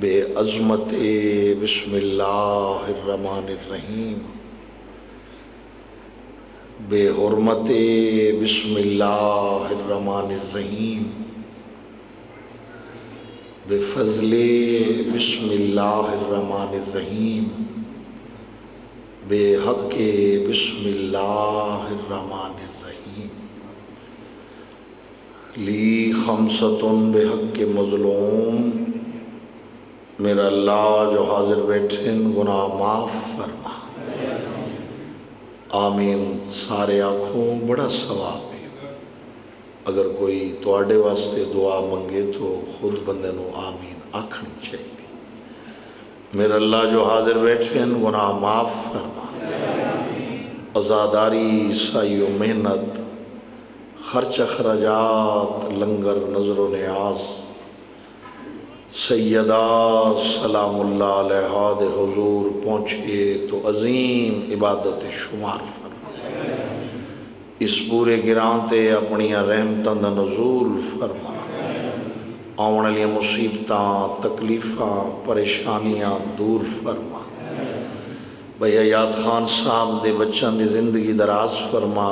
بے عظمت بسم اللہ الرحمن الرحیم، بے حرمت بسم اللہ الرحمن الرحیم، بے فضل بسم اللہ الرحمن الرحیم، بے حق بسم اللہ الرحمن الرحیم، لی خمسۃ بے حق مظلوم، میرا اللہ جو حاضر بیٹھے گناہ معاف فرما، آمین۔ سارے آنکھوں بڑا ثواب ہے، اگر کوئی تواڈے واسطے دعا منگے تو خود بندے نو آمین آکھنی چاہیے۔ میرا اللہ جو حاضر بیٹھے گناہ معاف فرما، عزاداری سعی و محنت، خرچ اخراجات، لنگر، نظر و نیاز، سیدہ سلام اللہ علیہ دے حضور پہنچے تو عظیم عبادت شمار فرما، اس پورے گران تے اپنی رحمتاں دا نزول فرما، آن والی مصیبتاں، تکلیفاں، پریشانیاں دور فرما، بھئی حیات خان صاحب دے بچوں دی زندگی دراز فرما،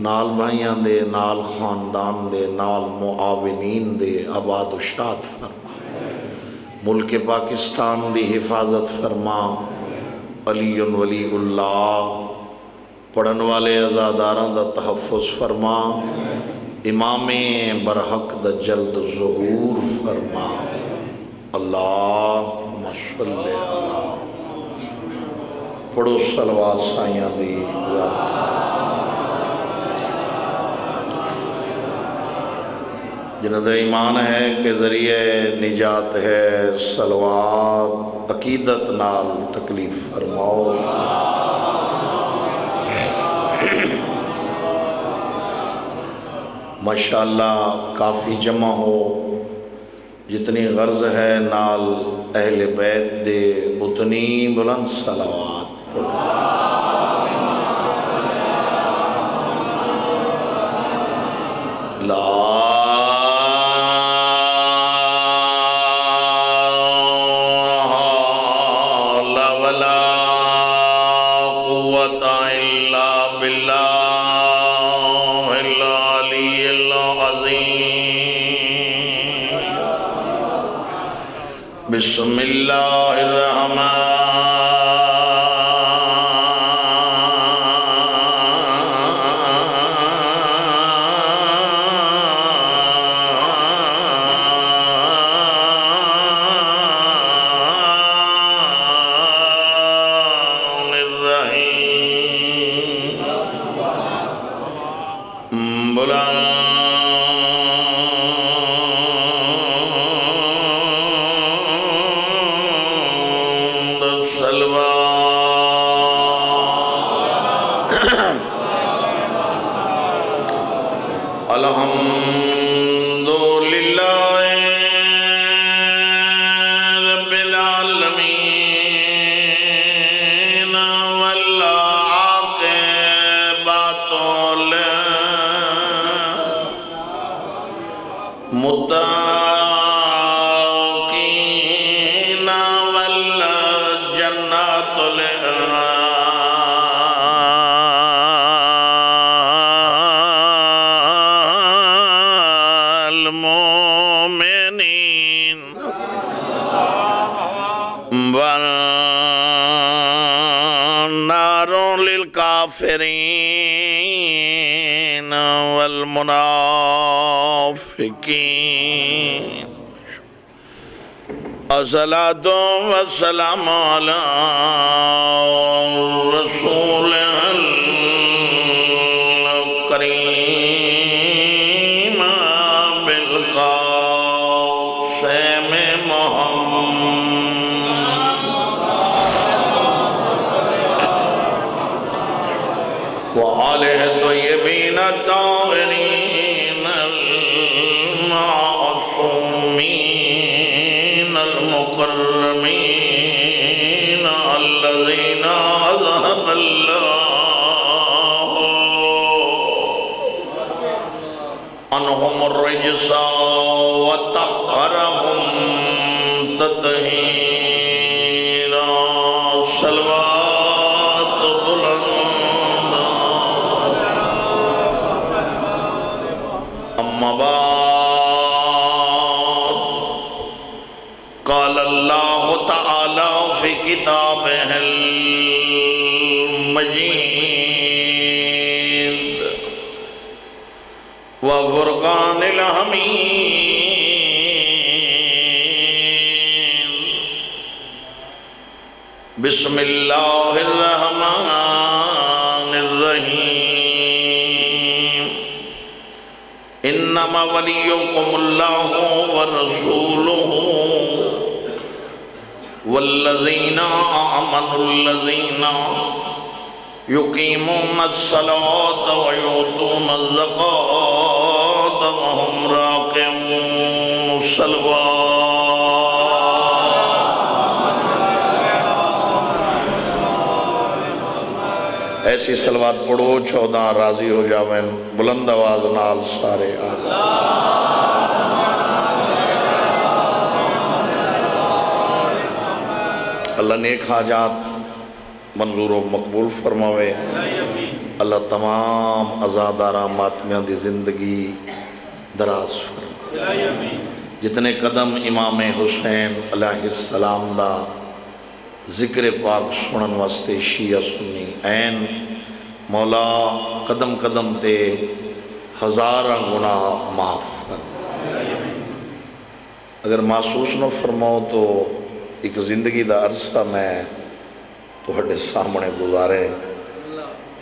نال بھائیاں دے، نال خاندان دے، نال معاونین دے آباد و شاد فرما، ملک پاکستان دی حفاظت فرما، علی ولی اللہ، پڑھن والے عزاداراں دا تحفظ فرما، امام برحق دا جلد ظہور فرما، اللہم صلی علی، پڑھو صلوات سائیاں دی ذات، جنہاں دا ایمان ہے کہ ذریعہ نجات ہے، صلوات عقیدت نال تکلیف فرماؤ۔ ماشاءاللہ کافی جمع ہو، جتنی غرض ہے نال اہل بیت دے اتنی بلند صلوات پڑھو۔ لا بسم اللہ الرحمن الرحیم، بلند للکافرین والمنافقین، الصلاۃ والسلام علی رسول الکریم بالقاسم محمد وآلہ طیبین الطاہرین المعصومین المکرمین الذین اذهب اللہ عنہم الرجس وطہرہم تطہیرا صلوات بلند اما بعد قال اللہ تعالی فی کتابہ المجید وفرقان الحمید بسم اللہ الرحمن الرحیم انما ولیکم اللہ ورسولہ والذین آمنوا الذین یقیمون الصلاة ویؤتون الزکاة وهم راکعون صلوات ایسی صلوات پڑھو 14 راضی ہو جاویں بلند آواز نال سارے اللہ نیک حاجات منظور و مقبول فرماوے اللہ تمام عزادارہ ماتمیاں دی زندگی دراز فرماوے جتنے قدم امام حسین علیہ السلام دا ذکر پاک سنن واسطے شیعہ سنی این مولا قدم قدم تے ہزارہ گناہ معاف فرماوے اگر محسوس نہ فرماؤ تو ایک زندگی دا عرصہ میں تھوڑے سامنے گزارے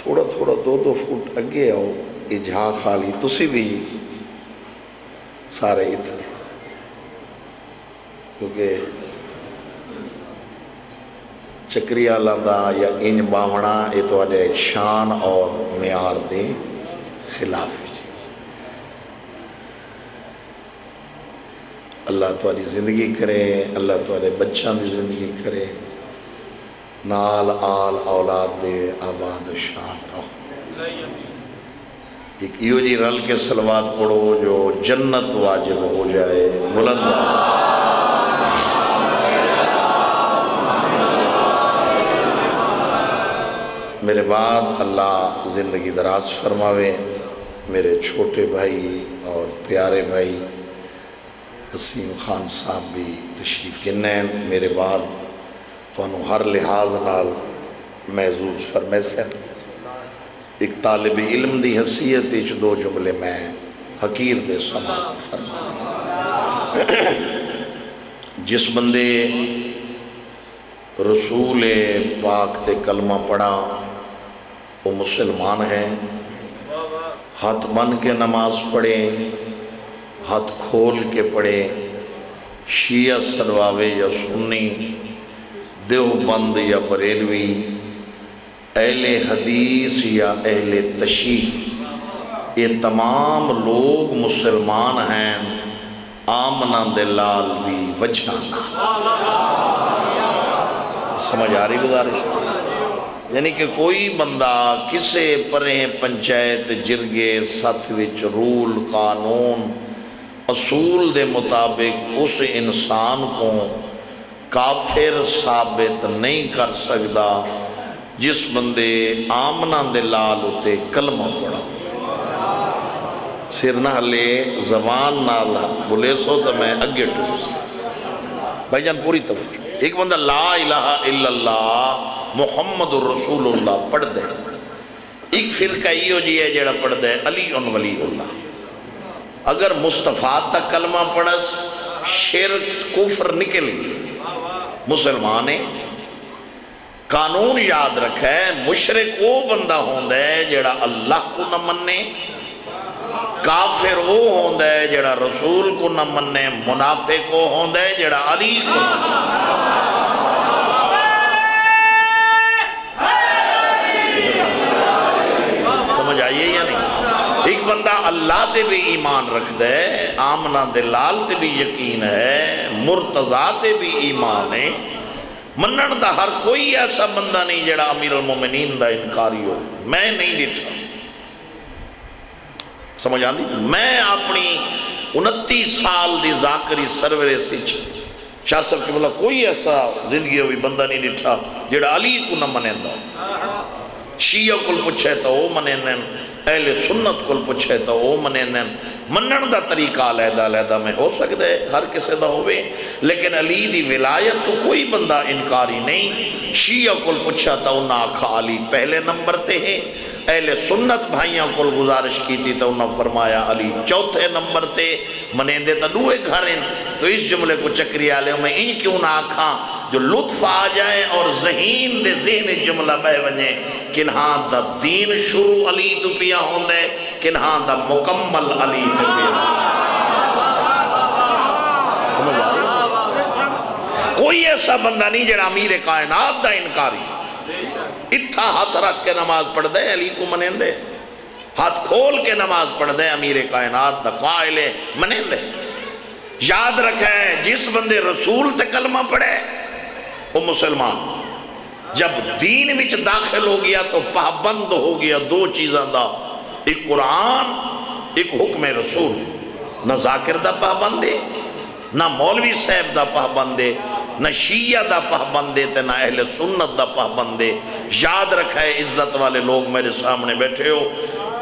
تھوڑا تھوڑا 2 فٹ اگے آؤ یہ جہاں خالی تسی بھی سارے ادھر کیونکہ چکری آلندہ یا انج باونا یہ تو آجے شان اور معیار دے خلاف ہے اللہ توالی زندگی کرے اللہ توالی بچان دی زندگی کرے نال آل اولاد دے آباد شاد رہو ایک ایو جی رل کے صلوات پڑھو جو جنت واجب ہو جائے بلند میرے بعد اللہ زندگی دراز فرماوے میرے چھوٹے بھائی اور پیارے بھائی وسیم خان صاحب بھی تشریف گنین میرے بعد تو ہر لحاظ نال محظوظ فرمے سے ایک طالب علم دی حیثیت 2 جملے میں حقیر دے سماعت فرما جس بندے رسول پاک تے کلمہ پڑھا وہ مسلمان ہیں ہاتھ بن کے نماز پڑھے ہاتھ کھول کے پڑھے شیعہ سرواوے یا سنی دیوبند یا بریلوی اہل حدیث یا اہل تشیع یہ تمام لوگ مسلمان ہیں آمنہ دلال دی وجہ سمجھ آ رہی گزارش یعنی کہ کوئی بندہ کسے پرہیں پنچایت جرگے ساتھ وچ رول قانون اصول دے مطابق اس انسان کو کافر ثابت نہیں کر سکتا جس بندے آمنہ دلال ہوتے کلمہ پڑھا سر نہ لے زبان نہ بولے سو تو میں اگے ٹوس بھائی جان پوری توجہ ایک بندہ لا الہ الا اللہ محمد رسول اللہ پڑھ دے ایک فرقہ ایو جی ہے جڑا پڑھ دے علی ولی اللہ اگر مصطفیٰ تک کلمہ پڑھس شرک کفر نکل گئی مسلمان ہے قانون یاد رکھے مشرک وہ بندہ ہوندہ ہے جڑا اللہ کو نہ مننے کافر وہ ہوندہ ہے جڑا رسول کو نہ مننے منافق وہ ہوندہ ہے جڑا علی کو نہ مننے سمجھ آئیے یا نہیں ایک بندہ اللہ تے بھی ایمان رکھ دے آمنہ دلال تے بھی یقین ہے مرتضیٰ تے بھی ایمان ہے منن دا ہر کوئی ایسا بندہ نہیں جڑا امیر المومنین دا انکاری ہو میں نہیں ڈٹھا سمجھ آندی میں اپنی 29 سال دی ذاکری سرور سچ شاہ صاحب کی بولا کوئی ایسا زندگی ہوئی بندہ نہیں ڈٹھا جڑا علی کو نہ منیں دا، شیعہ کل پچھے تو وہ منیں دیں، اہل سنت کل پچھے تو وہ منیں دیں، منن دا طریقہ علیحدہ علیحدہ میں ہو سکتا ہے، ہر کسی دا ہوئے، لیکن علی دی ولایت تو کوئی بندہ انکاری نہیں۔ شیعہ کل پچھا تا انہاں آکھا علی پہلے نمبر تے ہے، اہل سنت بھائیاں کل گزارش کی تھی تو انہاں فرمایا علی چوتھے نمبر تے، منیں دے تا دوئے گھریں۔ تو اس جملے کو چکری آلیوں میں ان کیوں نہ آکھاں جو لطف آ جائے اور ذہین دے ذہن جملہ بے ونجے، کنہاں دا دین شروع علی تو پیا ہوندے، کنہاں دا مکمل علی تو پیا سمجھ آ رہی؟ کوئی ایسا بندہ نہیں جڑا امیر کائنات دا انکاری اتھا ہاتھ رکھ کے نماز پڑھ دے علی کو منیں دے، ہاتھ کھول کے نماز پڑھ دے امیر کائنات دا قائل منیں دے۔ یاد رکھیں جس بندے رسول تے کلمہ پڑھے وہ مسلمان، جب دین وچ داخل ہو گیا تو پابند ہو گیا دو چیزاں دا، ایک قرآن ایک حکم رسول، نہ ذاکر دا پابند ہے، نہ مولوی صاحب دا پابند ہے، نہ شیعہ دا پابند ہے، نہ اہل سنت دا پابند ہے۔ یاد رکھے عزت والے لوگ میرے سامنے بیٹھے ہو،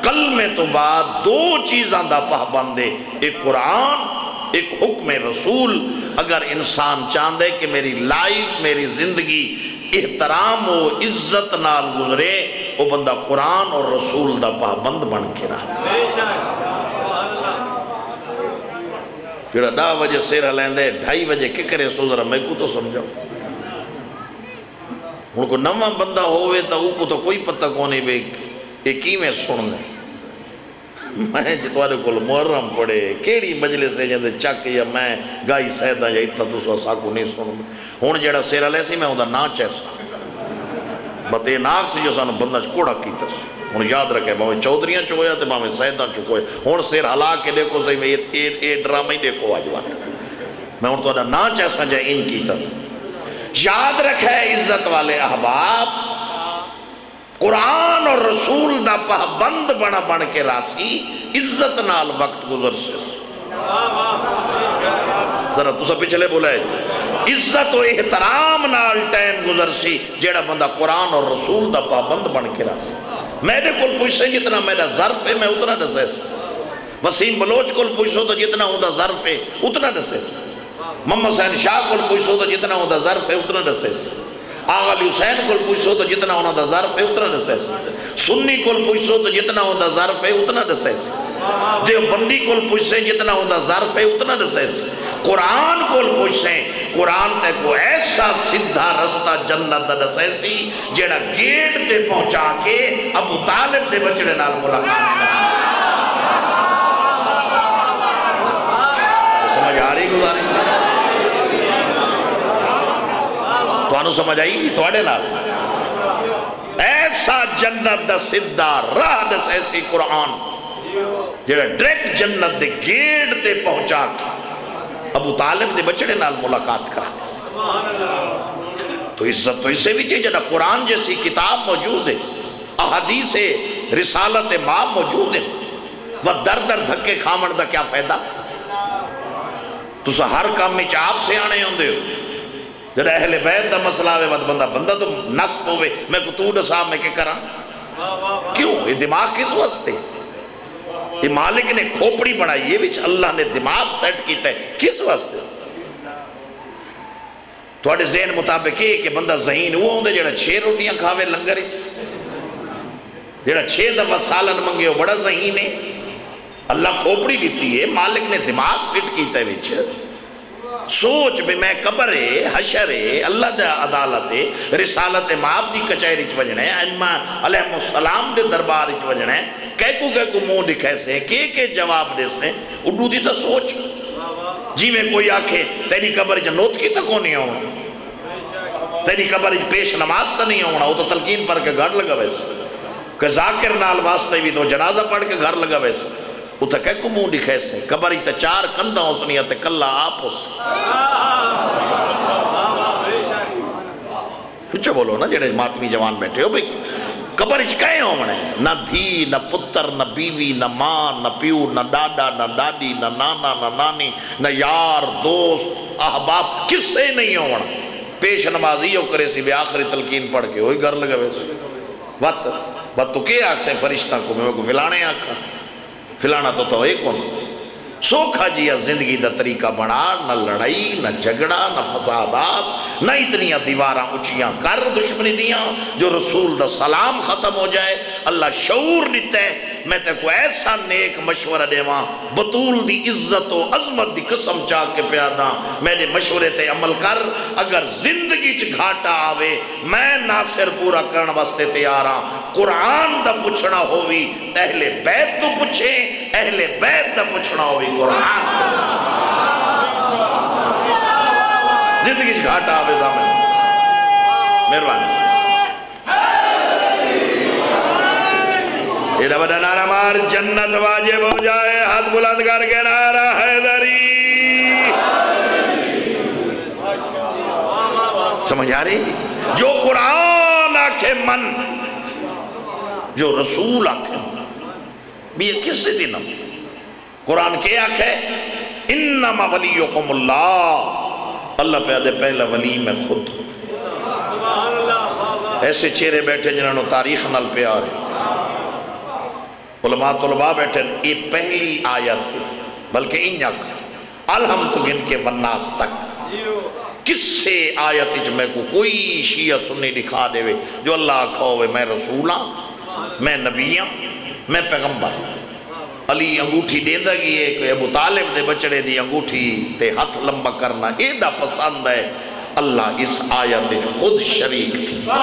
کلمے تو بعد دو چیزاں دا پابند ہے، ایک قرآن ایک حکم رسول۔ اگر انسان چاہندے کہ میری لائف میری زندگی احترام و عزت نال گزرے، وہ بندہ قرآن اور رسول دا پابند بن کے رہا۔ پھر 10 بجے سیر ہلیں دے 2:30 بجے ککرے سو ذرا میں کو تو سمجھو، ان کو نواں بندہ ہوئے تو وہ کو تو کوئی پتہ کونے بے ایک ہی میں سن دے۔ میں جتوارے کو محرم پڑے کیڑی مجلس ہے جندے چک یا میں گائی سیدہ یا اتھا تو سو ساکو نہیں سن دے۔ ہون جیڑا سیر ہلے سی میں ہوں دا نا چیسا بتے ناک سی جو سانو بندہ کوڑا کیتا سی۔ ہون یاد رکھے باویں چودریاں چکویا تے باویں سیدہ چکویا، ہون سیر ہلا کے دیکھو سی میں یہ ڈرامہ ہی دیکھو آج بات میں ہون تو دا نا چیسا جائے ان کیتا تھا۔ یاد رکھے عزت والے احباب، قرآن اور رسول دا پابند بنا بن کے راسی عزت نال وقت گزر سے ذرا تو سب پچھلے بولے عزت و احترام نال ٹائم گزر سی جیڑا بندہ قرآن اور رسول دا پابند بن کے راسی۔ میرے کل پوچھے جتنا میرا ظرف ہے میں اتنا دسے سی، وسیم بلوچ کل پوچھو تو جتنا ہوں دا ظرف ہے اتنا دسے سی، محمد حسین شاہ کل پوچھو تو جتنا ہوں دا ظرف ہے اتنا دسے سی، آغا علی حسین کل پوچھو تو جتنا ہونا دا ظرف ہے اتنا دسے سی، سنی کل پوچھو تو جتنا ہونا دا ظرف ہے اتنا دسے سی، دیوبندی کل پوچھے جتنا ہونا دا ظرف ہے اتنا دسے سی، قرآن کل پوچھے قرآن تے کو ایسا سدھا رستہ جنت دا دسے سی جیڑا گیٹ تے پہنچا کے ابو طالب دے بچڑے نال ملاقات کرا۔ سمجھ آ رہی گزارش تو انہوں سمجھ آئی توڑے نال ایسا جنت دا سدھا راہ دس ایسی قرآن جیڑا ڈریکٹ جنت دے گیٹ تے پہنچا کے ابو طالب دے بچڑے نال ملاقات کرا۔ تو عزت تو اسے بھی چاہیے جنا قرآن جیسی کتاب موجود ہے، احادیث رسالت ماں موجود ہے، وہ در در دھکے کھامن دا کیا فائدہ؟ تو سا ہر کام میں چاپ سے آنے ہوندے ہو، جب اہل بیت دا مسئلہ ہوئے بندہ تو نصف ہوئے میں کو تو صاحب میں کیا کرا؟ کیوں؟ یہ دماغ کس واسطے؟ یہ مالک نے کھوپڑی بڑھائی، یہ بھی اللہ نے دماغ سیٹ کیتا ہے کس واسطے؟ تھوڑے ذہن مطابق ہے کہ بندہ ذہین ہوا ہوندے جڑا 6 روٹیاں کھاوے لنگر ہی، جڑا 6 دفعہ سالن منگے ہو بڑا ذہین ہے۔ اللہ کھوپڑی دیتی ہے، مالک نے دماغ فٹ کیتا ہے بچ سوچ بھی میں قبر ہے، حشر ہے، اللہ دے عدالت ہے، رسالت معاب دی کچہری چ وجنے، ائمہ علیہ السلام دے دربار چ وجنے، کہکو منہ دکھے سے کہ جواب دے سے اڈو دی تا سوچ جی میں کوئی آکھے تیری قبر چ نوت کی تک نہیں ہونا، تیری قبر چ پیش نماز تا نہیں ہونا، وہ تو تلقین پڑھ کے گھر لگا ویسے کہ ذاکر نال واسطے بھی تو جنازہ پڑھ کے گھر لگا ویسے وہ تو کہہ کو منہ دکھے سے قبر تا 4 کندہ ہو سنیا تے کلہ آپ ہو سے پچھو بولو نا جڑے ماتمی جوان بیٹھے ہو بھئی قبر اچھ کہیں ہو منے نہ دھی نہ پتر نہ بیوی نہ ماں نہ پیو نہ ڈاڈا نہ ڈاڈی نہ نانا نہ نانی نہ یار دوست احباب کسے نہیں ہونا پیش نمازی ہو کرے سی بے آخری تلقین پڑھ کے ہوئی گھر لگا ویسے بات تو کیا آکھ سے فرشتہ کو میں کو فلانے آکھا فلانا تو ایک ہونا سوکھا جیا زندگی دا طریقہ بنا نہ لڑائی نہ جھگڑا نہ فسادات نہ اتنی دیواراں اچھیاں کر دشمنی دیاں جو رسول دا سلام ختم ہو جائے اللہ شعور دیتا ہے میں تے کو ایسا نیک مشورہ دے وہاں بطول دی عزت و عظمت دی قسم چاک کے پیادا میرے مشورے تے عمل کر اگر زندگی چ گھاٹا آوے میں ناصر پورا کرن واسطے تیار ہاں قرآن دا پوچھنا ہووی اہل بیت تو پوچھے اہل بیت دا پوچھنا ہووی قرآن تو پوچھے زندگی چ گھاٹا آوے دامن مہربانی یہ بڑا نعرہ مار جنت واجب ہو جائے ہاتھ بلند کر کے نعرہ حیدری سمجھ آ رہی جو قرآن آکھے من جو رسول آکھے بھی یہ کس سے دینا قرآن کے آکھے انما ولیکم اللہ اللہ پہ آدھے پہلا ولی میں خود ایسے چہرے بیٹھے جنہوں نے تاریخ نال پیارے علماء طلباء بیٹھے یہ پہلی آیت بلکہ انیک الحمد گن کے والناس تک کس سے آیت میں کو کوئی شیعہ سنی دکھا دے وے جو اللہ کھوے میں رسولاں میں نبیاں میں پیغمبر علی انگوٹھی دیندہ گی ہے کہ ابو طالب دے بچڑے دی انگوٹھی تے ہاتھ لمبا کرنا ایدہ پسند ہے اللہ اس آیت خود شریک تھی